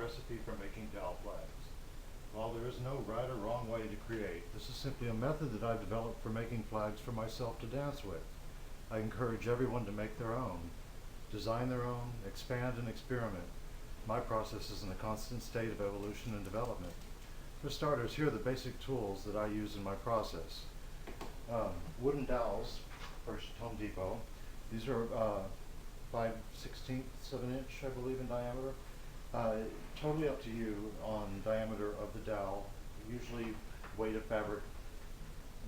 recipe for making dowel flags. While there is no right or wrong way to create, this is simply a method that I've developed for making flags for myself to dance with. I encourage everyone to make their own, design their own, expand and experiment. My process is in a constant state of evolution and development. For starters, here are the basic tools that I use in my process. Wooden dowels, purchased at Home Depot. These are 5/16 of an inch, I believe, in diameter. Totally up to you on diameter of the dowel. Usually weight of fabric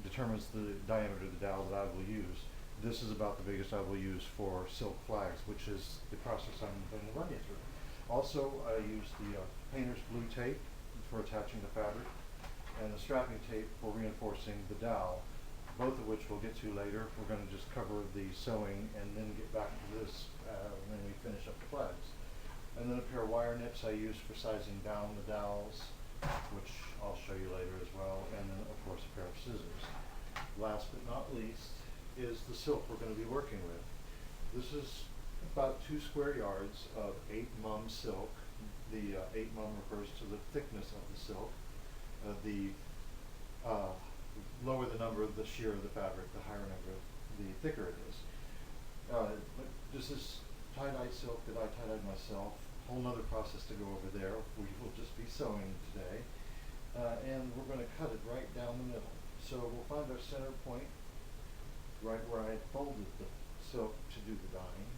determines the diameter of the dowel that I will use. This is about the biggest I will use for silk flags, which is the process I'm going to run you through. Also, I use the painter's blue tape for attaching the fabric and the strapping tape for reinforcing the dowel, both of which we'll get to later. We're going to just cover the sewing and then get back to this when we finish up the flags. And then a pair of wire nips I use for sizing down the dowels, which I'll show you later as well, and then of course a pair of scissors. Last but not least is the silk we're going to be working with. This is about 2 square yards of 8mm silk. The 8mm refers to the thickness of the silk. The lower the number of the shear of the fabric, the higher number, the thicker it is. But this is tie-dyed silk that I tie-dyed myself. Whole nother process to go over there. We will just be sewing today. And we're going to cut it right down the middle. So we'll find our center point right where I folded the silk to do the dyeing.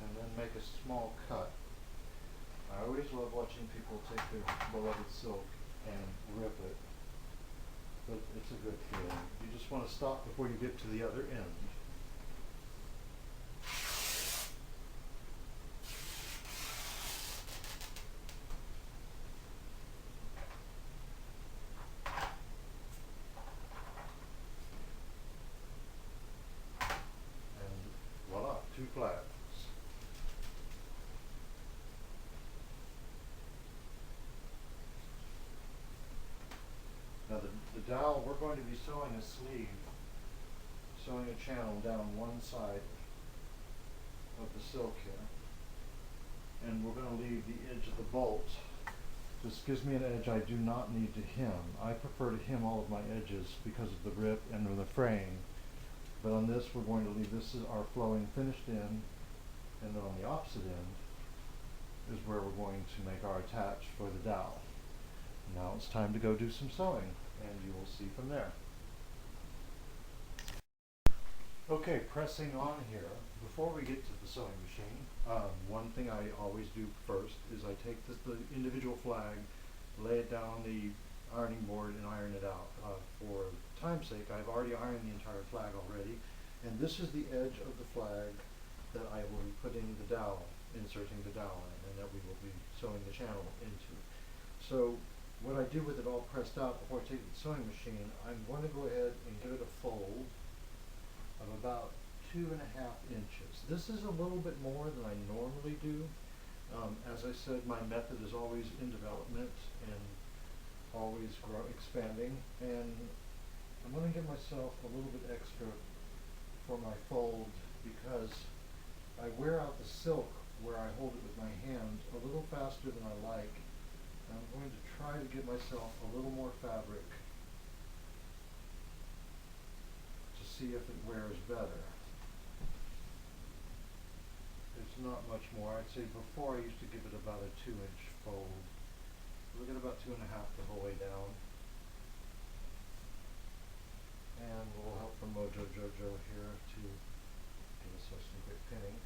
And then make a small cut. I always love watching people take their beloved silk and rip it, but it's a good feeling. You just want to stop before you get to the other end. And voila, 2 flags. Now the dowel, we're going to be sewing a sleeve, sewing a channel down one side of the silk here. And we're going to leave the edge of the bolt. This gives me an edge I do not need to hem. I prefer to hem all of my edges because of the rip and the fraying. But on this, we're going to leave this as our flowing finished end, and then on the opposite end is where we're going to make our attach for the dowel. Now it's time to go do some sewing, and you will see from there. Okay, pressing on here. Before we get to the sewing machine, one thing I always do first is I take the individual flag, lay it down on the ironing board, and iron it out. For time's sake, I've already ironed the entire flag already, and this is the edge of the flag that I will be putting the dowel, inserting the dowel in, and that we will be sewing the channel into. So what I do with it all pressed out before I take it to the sewing machine, I'm going to go ahead and give it a fold of about 2.5 inches. This is a little bit more than I normally do. As I said, my method is always in development and always expanding, and I'm going to give myself a little bit extra for my fold because I wear out the silk where I hold it with my hand a little faster than I like. I'm going to try to give myself a little more fabric to see if it wears better. It's not much more. I'd say before I used to give it about a 2-inch fold. We'll get about 2.5 the whole way down. And we'll help from Mojo Jojo here to give us some quick pinning.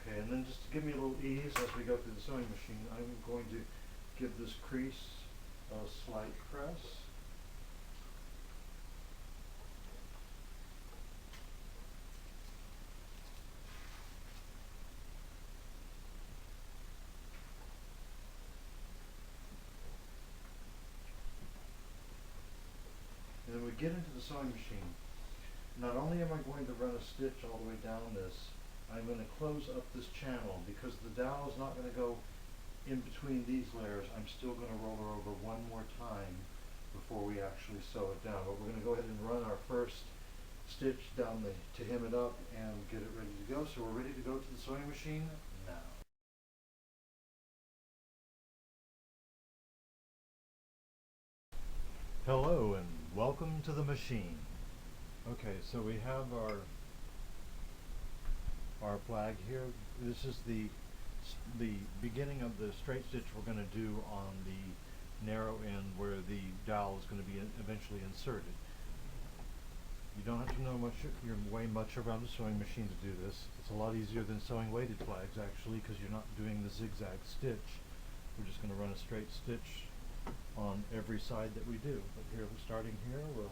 Okay, and then just to give me a little ease as we go through the sewing machine, I'm going to give this crease a slight press. And then we get into the sewing machine. Not only am I going to run a stitch all the way down this, I'm going to close up this channel because the dowel is not going to go in between these layers. I'm still going to roll her over one more time before we actually sew it down. But we're going to go ahead and run our first stitch down to hem it up and get it ready to go. So we're ready to go to the sewing machine now. Hello and welcome to the machine. Okay, so we have our flag here. This is the beginning of the straight stitch we're going to do on the narrow end where the dowel is going to be eventually inserted. You don't have to know your way much around the sewing machine to do this. It's a lot easier than sewing weighted flags actually, because you're not doing the zigzag stitch. We're just going to run a straight stitch on every side that we do. But here, starting here, we'll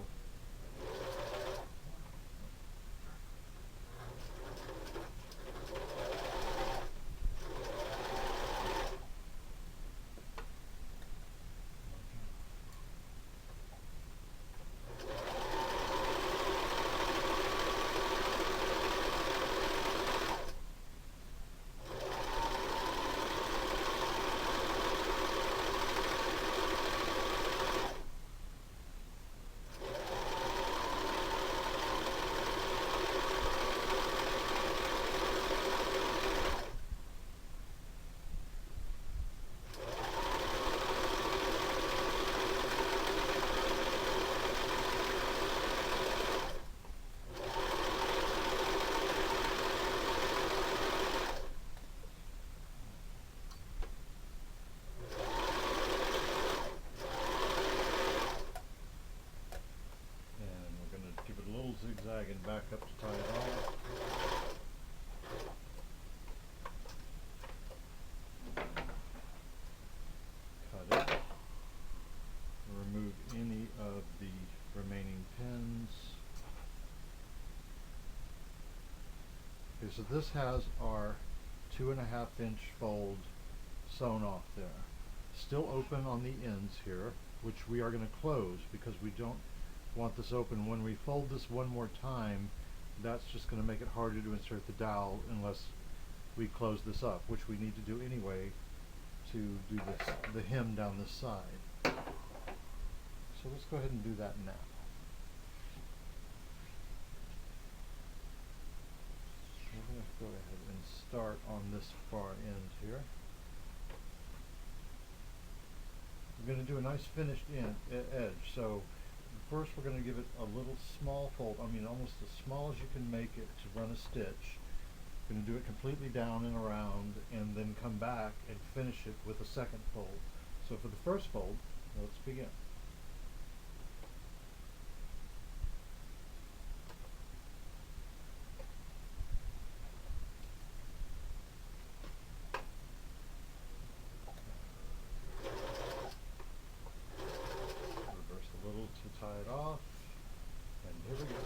zigzag and back up to tie it off. Cut it. Remove any of the remaining pins. Okay, so this has our 2.5 inch fold sewn off there. Still open on the ends here, which we are going to close because we don't want this open. When we fold this one more time, that's just going to make it harder to insert the dowel unless we close this up, which we need to do anyway to do this, the hem down this side. So let's go ahead and do that now. We're going to go ahead and start on this far end here. We're going to do a nice finished edge. So first we're going to give it a little small fold, almost as small as you can make it to run a stitch. We're going to do it completely down and around and then come back and finish it with a second fold. So for the first fold, let's begin. Reverse a little to tie it off, and here we go.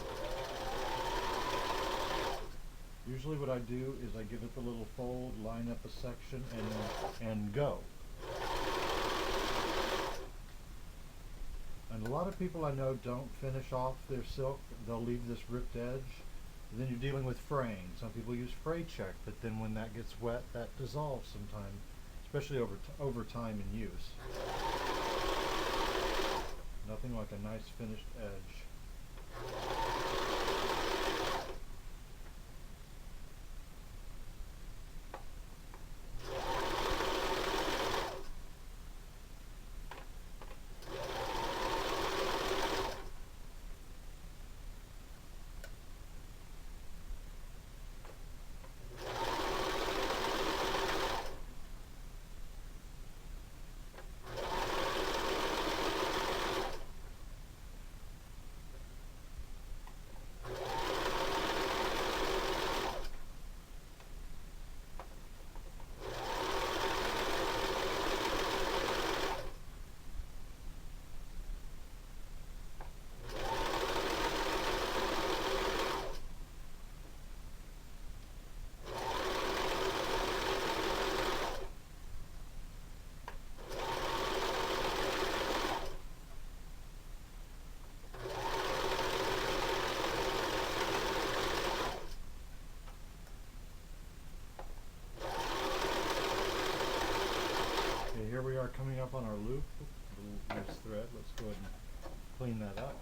Usually what I do is I give it the little fold, line up a section, and go. And a lot of people I know don't finish off their silk. They'll leave this ripped edge. And then you're dealing with fraying. Some people use fray check, but then when that gets wet, that dissolves sometimes, especially over time in use. Nothing like a nice finished edge. we are coming up on our loop. Little loose thread. Let's go ahead and clean that up.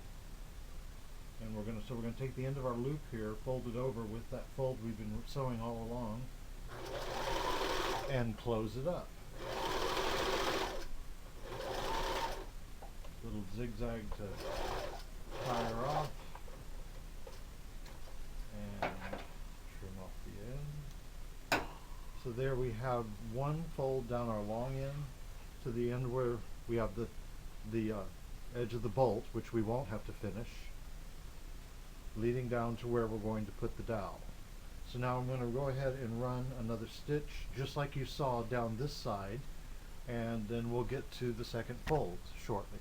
And we're going to take the end of our loop here, fold it over with that fold we've been sewing all along, and close it up. Little zigzag to tie her off, and trim off the end. So there we have one fold down our long end to the end where we have the edge of the bolt, which we won't have to finish, leading down to where we're going to put the dowel. So now I'm going to go ahead and run another stitch just like you saw down this side, and then we'll get to the second fold shortly.